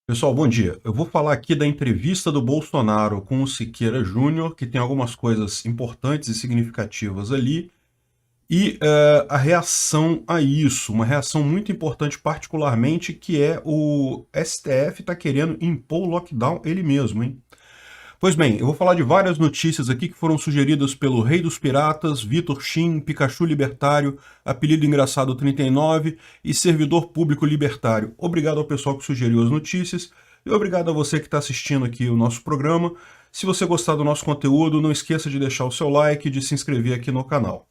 Pessoal, bom dia. Eu vou falar aqui da entrevista do Bolsonaro com o Siqueira Júnior, que tem algumas coisas importantes e significativas ali, e a reação a isso, uma reação muito importante particularmente, que é o STF está querendo impor o lockdown ele mesmo, hein? Pois bem, eu vou falar de várias notícias aqui que foram sugeridas pelo Rei dos Piratas, Vitor Shin, Pikachu Libertário, Apelido Engraçado 39 e Servidor Público Libertário. Obrigado ao pessoal que sugeriu as notícias e obrigado a você que está assistindo aqui o nosso programa. Se você gostar do nosso conteúdo, não esqueça de deixar o seu like e de se inscrever aqui no canal.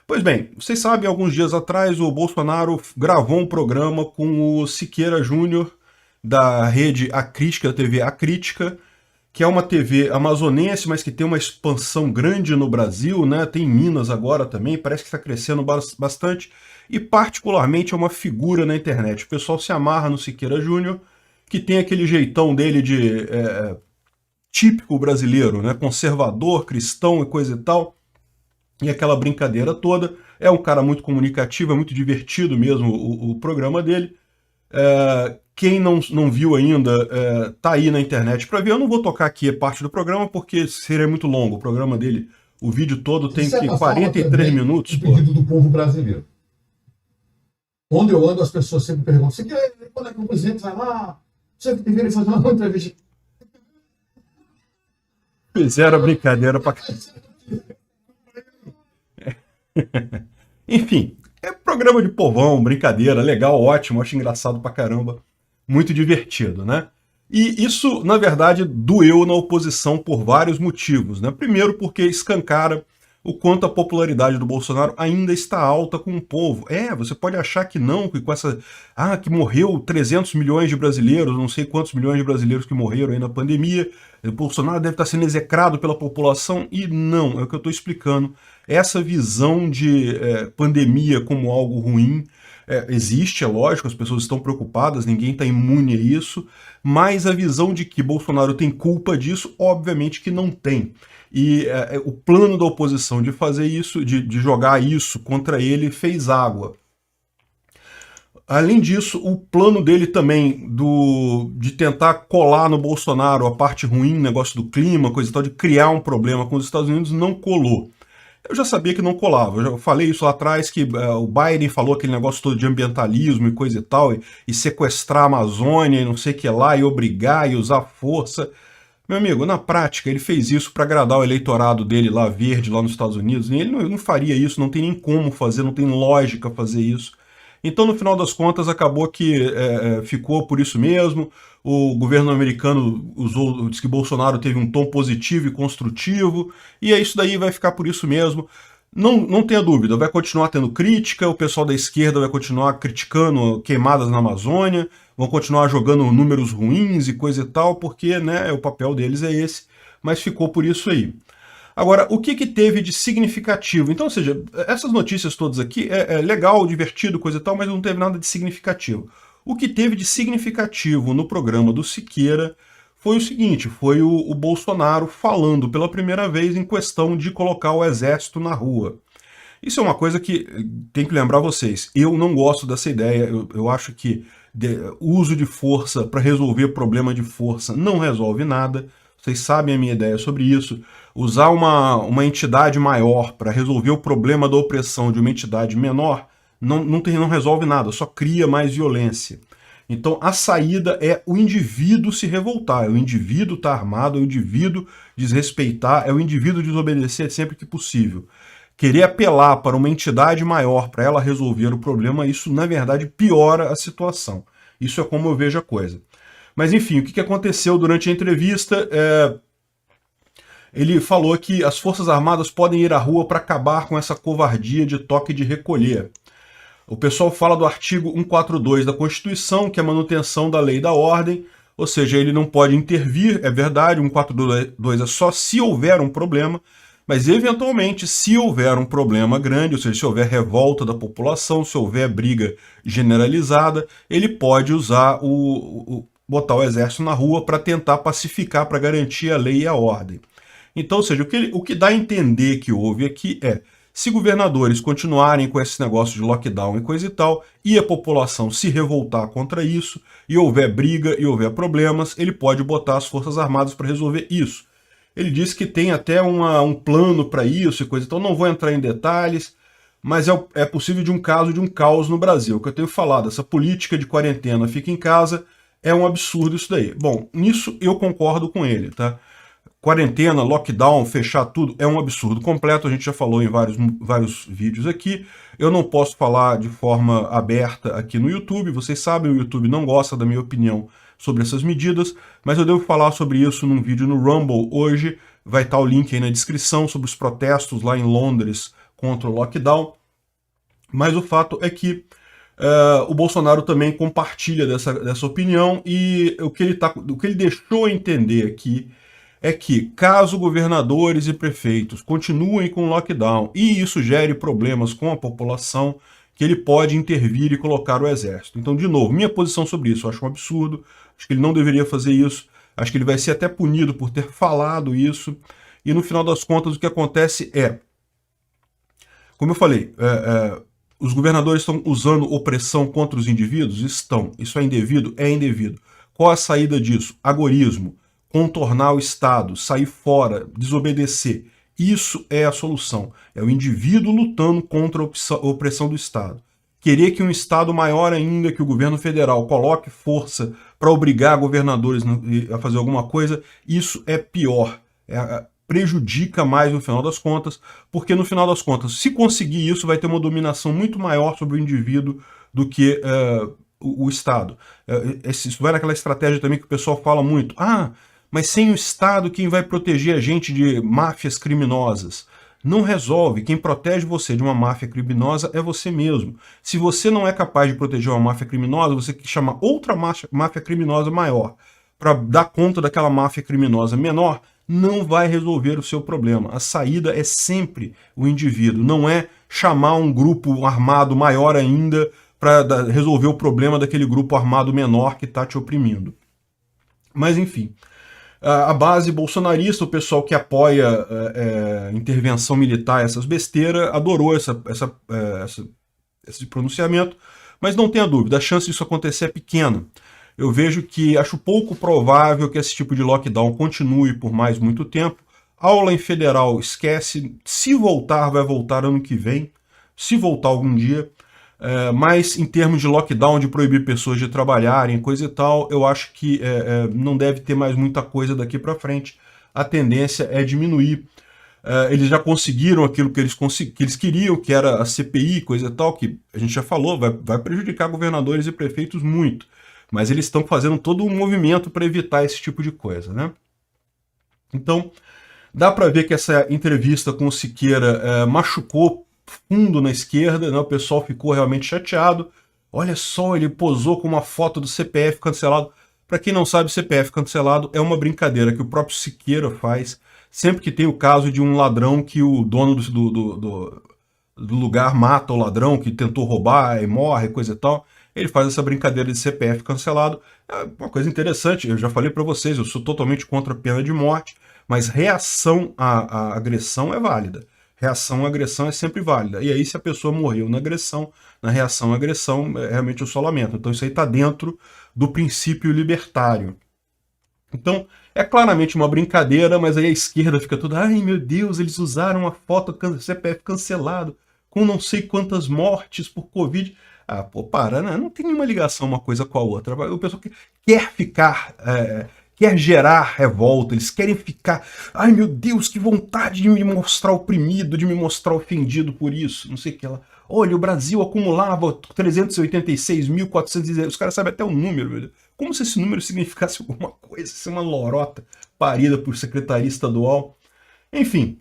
Pois bem, vocês sabem, alguns dias atrás o Bolsonaro gravou um programa com o Siqueira Júnior, da rede A Crítica, da TV A Crítica, que é uma TV amazonense, mas que tem uma expansão grande no Brasil, né? Tem em Minas agora também, parece que está crescendo bastante, e particularmente é uma figura na internet. O pessoal se amarra no Siqueira Júnior, que tem aquele jeitão dele de típico brasileiro, né? Conservador, cristão e coisa e tal, e aquela brincadeira toda. É um cara muito comunicativo, é muito divertido mesmo o programa dele. Quem não viu ainda, tá aí na internet para ver. Eu não vou tocar aqui a parte do programa porque seria muito longo. O programa dele, o vídeo todo De tem que certa forma, 43 também, minutos. um Pô. pedido do povo brasileiro. Onde eu ando, as pessoas sempre perguntam: você quer, quando é que o presidente vai lá? Você deveria fazer uma entrevista. Fizeram a brincadeira pra... Enfim, é programa de povão, brincadeira, legal, ótimo, acho engraçado pra caramba. Muito divertido, né? E isso, na verdade, doeu na oposição por vários motivos, né? Primeiro porque escancara o quanto a popularidade do Bolsonaro ainda está alta com o povo. Você pode achar que não, que com essa... que morreu 300 milhões de brasileiros, não sei quantos milhões de brasileiros que morreram aí na pandemia, o Bolsonaro deve estar sendo execrado pela população, e não, é o que eu estou explicando. Essa visão de pandemia como algo ruim existe, é lógico, as pessoas estão preocupadas, ninguém está imune a isso, mas a visão de que Bolsonaro tem culpa disso, obviamente que não tem. E o plano da oposição de fazer isso, de jogar isso contra ele, fez água. Além disso, o plano dele também de tentar colar no Bolsonaro a parte ruim, negócio do clima, coisa e tal, de criar um problema com os Estados Unidos, não colou. Eu já sabia que não colava, eu já falei isso lá atrás, que o Biden falou aquele negócio todo de ambientalismo e coisa e tal, e sequestrar a Amazônia e não sei o que lá, e obrigar e usar força. Meu amigo, na prática, ele fez isso para agradar o eleitorado dele lá, verde, lá nos Estados Unidos, e ele não faria isso, não tem nem como fazer, não tem lógica fazer isso. Então, no final das contas, acabou que ficou por isso mesmo. O governo americano disse que Bolsonaro teve um tom positivo e construtivo, e é isso daí, vai ficar por isso mesmo. Não tenha dúvida, vai continuar tendo crítica, o pessoal da esquerda vai continuar criticando queimadas na Amazônia, vão continuar jogando números ruins e coisa e tal, porque né, o papel deles é esse, mas ficou por isso aí. Agora, o que teve de significativo? Então, ou seja, essas notícias todas aqui é legal, divertido, coisa e tal, mas não teve nada de significativo. O que teve de significativo no programa do Siqueira foi o seguinte, foi o Bolsonaro falando pela primeira vez em questão de colocar o exército na rua. Isso é uma coisa que tem que lembrar vocês. Eu não gosto dessa ideia, eu acho que uso de força para resolver problema de força não resolve nada. Vocês sabem a minha ideia sobre isso. Usar uma entidade maior para resolver o problema da opressão de uma entidade menor não resolve nada, só cria mais violência. Então a saída é o indivíduo se revoltar, é o indivíduo estar armado, é o indivíduo desrespeitar, é o indivíduo desobedecer sempre que possível. Querer apelar para uma entidade maior para ela resolver o problema, isso na verdade piora a situação. Isso é como eu vejo a coisa. Mas enfim, o que aconteceu durante a entrevista? Ele falou que as Forças Armadas podem ir à rua para acabar com essa covardia de toque de recolher. O pessoal fala do artigo 142 da Constituição, que é a manutenção da lei e da ordem, ou seja, ele não pode intervir, é verdade, 142 é só se houver um problema, mas eventualmente, se houver um problema grande, ou seja, se houver revolta da população, se houver briga generalizada, ele pode usar botar o exército na rua para tentar pacificar, para garantir a lei e a ordem. Então, ou seja, o que dá a entender que houve aqui é, se governadores continuarem com esse negócio de lockdown e coisa e tal, e a população se revoltar contra isso, e houver briga e houver problemas, ele pode botar as Forças Armadas para resolver isso. Ele disse que tem até um plano para isso e coisa e tal, não vou entrar em detalhes, mas é possível de um caso de um caos no Brasil. O que eu tenho falado, essa política de quarentena, fica em casa, é um absurdo isso daí. Bom, nisso eu concordo com ele, tá? Quarentena, lockdown, fechar tudo é um absurdo completo, a gente já falou em vários vídeos aqui. Eu não posso falar de forma aberta aqui no YouTube, vocês sabem, o YouTube não gosta da minha opinião sobre essas medidas, mas eu devo falar sobre isso num vídeo no Rumble hoje, vai estar o link aí na descrição sobre os protestos lá em Londres contra o lockdown. Mas o fato é que o Bolsonaro também compartilha dessa opinião, e o que ele deixou entender aqui é que, caso governadores e prefeitos continuem com o lockdown e isso gere problemas com a população, que ele pode intervir e colocar o exército. Então, de novo, minha posição sobre isso, eu acho um absurdo, acho que ele não deveria fazer isso, acho que ele vai ser até punido por ter falado isso, e no final das contas o que acontece é, como eu falei, os governadores estão usando opressão contra os indivíduos? Estão. Isso é indevido? É indevido. Qual a saída disso? Agorismo. Contornar o Estado, sair fora, desobedecer. Isso é a solução. É o indivíduo lutando contra a opressão do Estado. Querer que um Estado maior ainda, que o governo federal coloque força para obrigar governadores a fazer alguma coisa, isso é pior. Prejudica mais no final das contas, porque no final das contas, se conseguir isso, vai ter uma dominação muito maior sobre o indivíduo do que o Estado. Isso vai naquela estratégia também que o pessoal fala muito. Mas sem o Estado, quem vai proteger a gente de máfias criminosas? Não resolve. Quem protege você de uma máfia criminosa é você mesmo. Se você não é capaz de proteger uma máfia criminosa, você tem que chamar outra máfia criminosa maior para dar conta daquela máfia criminosa menor, não vai resolver o seu problema. A saída é sempre o indivíduo, não é chamar um grupo armado maior ainda para resolver o problema daquele grupo armado menor que está te oprimindo. Mas enfim, a base bolsonarista, o pessoal que apoia intervenção militar, essas besteiras, adorou esse pronunciamento, mas não tenha dúvida, a chance disso acontecer é pequena. Eu vejo que acho pouco provável que esse tipo de lockdown continue por mais muito tempo. Aula em federal, esquece. Se voltar, vai voltar ano que vem. Se voltar algum dia. Mas em termos de lockdown, de proibir pessoas de trabalharem, coisa e tal, eu acho que não deve ter mais muita coisa daqui para frente. A tendência é diminuir. Eles já conseguiram aquilo que eles queriam, que era a CPI, coisa e tal, que a gente já falou, vai prejudicar governadores e prefeitos muito. Mas eles estão fazendo todo um movimento para evitar esse tipo de coisa, né? Então, dá para ver que essa entrevista com o Siqueira machucou fundo na esquerda, né? O pessoal ficou realmente chateado. Olha só, ele posou com uma foto do CPF cancelado. Para quem não sabe, CPF cancelado é uma brincadeira que o próprio Siqueira faz sempre que tem o caso de um ladrão que o dono do lugar mata o ladrão que tentou roubar e morre, coisa e tal. Ele faz essa brincadeira de CPF cancelado. É uma coisa interessante, eu já falei para vocês, eu sou totalmente contra a pena de morte, mas reação à agressão é válida. Reação à agressão é sempre válida. E aí, se a pessoa morreu na reação à agressão, realmente eu só lamento. Então isso aí está dentro do princípio libertário. Então, é claramente uma brincadeira, mas aí a esquerda fica toda, ai meu Deus, eles usaram a foto CPF cancelado, com não sei quantas mortes por Covid. Para, né? Não tem nenhuma ligação uma coisa com a outra. O pessoal quer ficar, quer gerar revolta, eles querem ficar, ai meu Deus, que vontade de me mostrar oprimido, de me mostrar ofendido por isso, não sei o que lá. Olha, o Brasil acumulava 386.410, os caras sabem até o número, meu Deus. Como se esse número significasse alguma coisa, se é uma lorota parida por secretaria estadual. Enfim,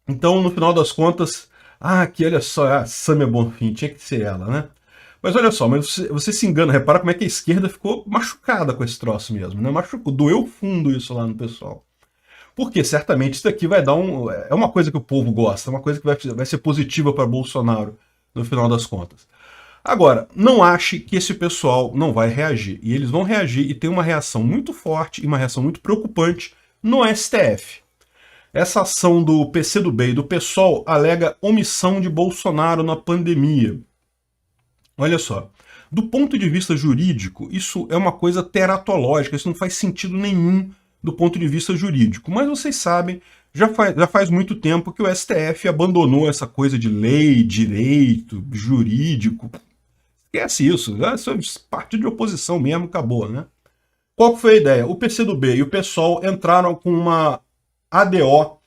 então no final das contas, aqui olha só, a Samia Bonfim, tinha que ser ela, né? Mas olha só, você se engana, repara como é que a esquerda ficou machucada com esse troço mesmo, né? Machucou, doeu fundo isso lá no pessoal. Porque certamente isso daqui vai dar é uma coisa que o povo gosta, é uma coisa que vai ser positiva para Bolsonaro no final das contas. Agora, não ache que esse pessoal não vai reagir. E eles vão reagir e tem uma reação muito forte e uma reação muito preocupante no STF. Essa ação do PCdoB e do PSOL alega omissão de Bolsonaro na pandemia. Olha só, do ponto de vista jurídico, isso é uma coisa teratológica, isso não faz sentido nenhum do ponto de vista jurídico. Mas vocês sabem, já faz muito tempo que o STF abandonou essa coisa de lei, direito, jurídico. Esquece isso, isso é partido de oposição mesmo, acabou, né? Qual foi a ideia? O PCdoB e o PSOL entraram com uma ADO,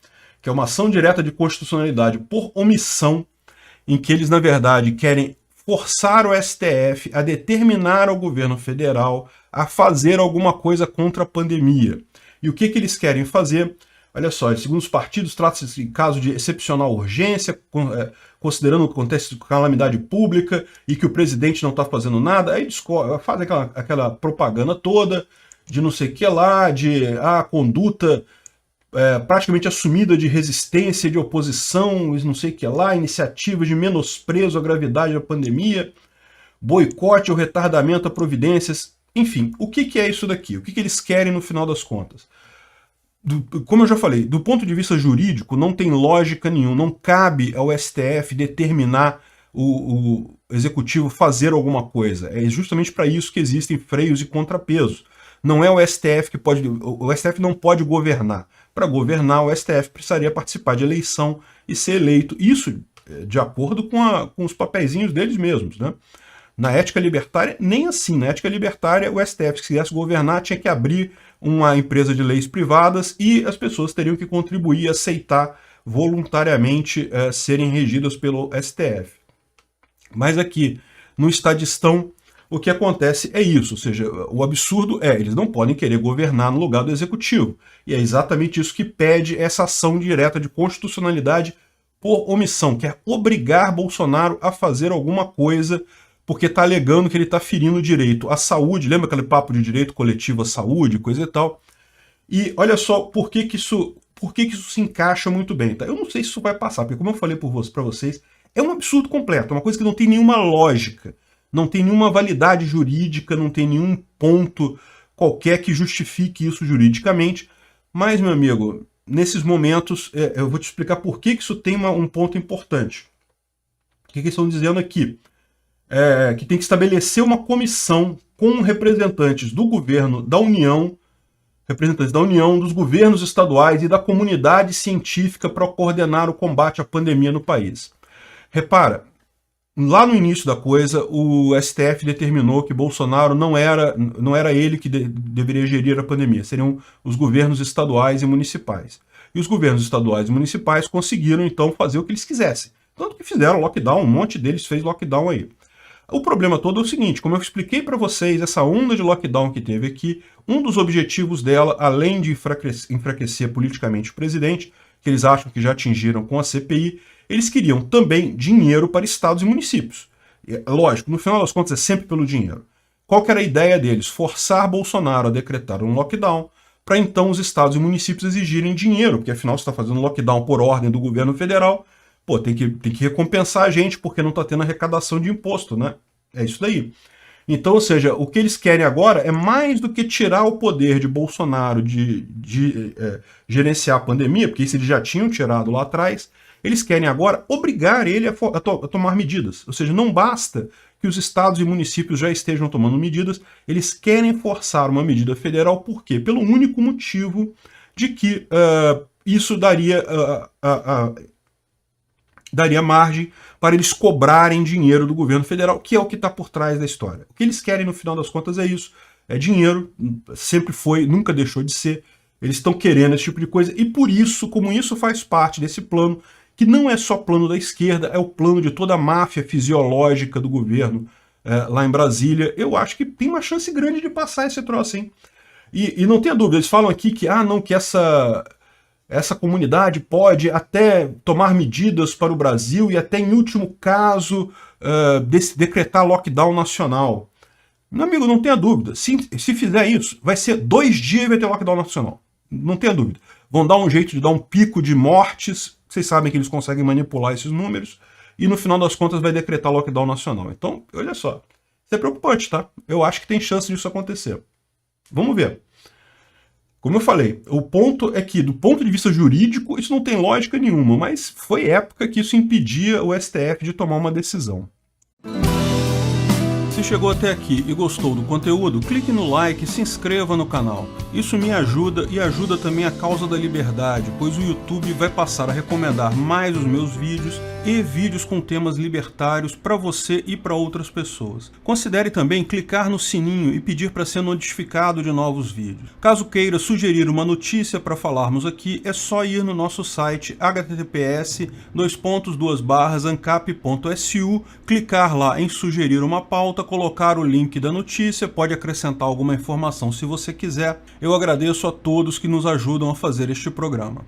que é uma ação direta de constitucionalidade por omissão, em que eles, na verdade, querem forçar o STF a determinar ao governo federal a fazer alguma coisa contra a pandemia. E o que eles querem fazer? Olha só, segundo os partidos, trata-se de caso de excepcional urgência, considerando que acontece de calamidade pública e que o presidente não está fazendo nada, aí faz aquela propaganda toda de não sei o que lá, de conduta praticamente assumida de resistência, de oposição, não sei o que lá, iniciativas de menosprezo à gravidade da pandemia, boicote ou retardamento a providências, enfim, o que é isso daqui? O que eles querem no final das contas? Como eu já falei, do ponto de vista jurídico, não tem lógica nenhuma, não cabe ao STF determinar o executivo fazer alguma coisa. É justamente para isso que existem freios e contrapesos. Não é o STF que pode... O STF não pode governar. Para governar, o STF precisaria participar de eleição e ser eleito. Isso de acordo com os papeizinhos deles mesmos, né? Na ética libertária, nem assim. Na ética libertária, o STF, se quisesse governar, tinha que abrir uma empresa de leis privadas e as pessoas teriam que contribuir, aceitar voluntariamente serem regidas pelo STF. Mas aqui, no estadistão, o que acontece é isso, ou seja, o absurdo eles não podem querer governar no lugar do executivo. E é exatamente isso que pede essa ação direta de constitucionalidade por omissão, que é obrigar Bolsonaro a fazer alguma coisa, porque está alegando que ele está ferindo o direito à saúde. Lembra aquele papo de direito coletivo à saúde, coisa e tal? E olha só por que isso se encaixa muito bem. Tá? Eu não sei se isso vai passar, porque como eu falei para vocês, é um absurdo completo, é uma coisa que não tem nenhuma lógica, não tem nenhuma validade jurídica, não tem nenhum ponto qualquer que justifique isso juridicamente. Mas, meu amigo, nesses momentos, eu vou te explicar por que isso tem um ponto importante. O que eles estão dizendo aqui? Que tem que estabelecer uma comissão com representantes do governo da União, dos governos estaduais e da comunidade científica para coordenar o combate à pandemia no país. Repara, lá no início da coisa, o STF determinou que Bolsonaro não era ele que deveria gerir a pandemia, seriam os governos estaduais e municipais. E os governos estaduais e municipais conseguiram, então, fazer o que eles quisessem. Tanto que fizeram lockdown, um monte deles fez lockdown aí. O problema todo é o seguinte, como eu expliquei para vocês, essa onda de lockdown que teve aqui, um dos objetivos dela, além de enfraquecer politicamente o presidente, que eles acham que já atingiram com a CPI, eles queriam também dinheiro para estados e municípios. Lógico, no final das contas é sempre pelo dinheiro. Qual que era a ideia deles? Forçar Bolsonaro a decretar um lockdown, para então os estados e municípios exigirem dinheiro, porque afinal você está fazendo lockdown por ordem do governo federal, pô, tem que recompensar a gente porque não está tendo arrecadação de imposto, né? É isso daí. Então, ou seja, o que eles querem agora é mais do que tirar o poder de Bolsonaro de gerenciar a pandemia, porque isso eles já tinham tirado lá atrás, eles querem agora obrigar ele a tomar medidas. Ou seja, não basta que os estados e municípios já estejam tomando medidas, eles querem forçar uma medida federal, por quê? Pelo único motivo de que isso daria margem para eles cobrarem dinheiro do governo federal, que é o que está por trás da história. O que eles querem, no final das contas, é isso. É dinheiro, sempre foi, nunca deixou de ser. Eles estão querendo esse tipo de coisa, e por isso, como isso faz parte desse plano, que não é só plano da esquerda, é o plano de toda a máfia fisiológica do governo lá em Brasília, eu acho que tem uma chance grande de passar esse troço, hein? E não tenha dúvida, eles falam aqui que, que essa comunidade pode até tomar medidas para o Brasil e até, em último caso, decretar lockdown nacional. Meu amigo, não tenha dúvida. Se fizer isso, vai ser 2 dias e vai ter lockdown nacional. Não tenha dúvida. Vão dar um jeito de dar um pico de mortes. Vocês sabem que eles conseguem manipular esses números. E no final das contas vai decretar lockdown nacional. Então, olha só. Isso é preocupante, tá? Eu acho que tem chance disso acontecer. Vamos ver. Como eu falei, o ponto é que, do ponto de vista jurídico, isso não tem lógica nenhuma, mas foi época que isso impedia o STF de tomar uma decisão. Se chegou até aqui e gostou do conteúdo, clique no like e se inscreva no canal. Isso me ajuda e ajuda também a causa da liberdade, pois o YouTube vai passar a recomendar mais os meus vídeos e vídeos com temas libertários para você e para outras pessoas. Considere também clicar no sininho e pedir para ser notificado de novos vídeos. Caso queira sugerir uma notícia para falarmos aqui, é só ir no nosso site https://ancap.su, clicar lá em sugerir uma pauta, colocar o link da notícia, pode acrescentar alguma informação se você quiser. Eu agradeço a todos que nos ajudam a fazer este programa.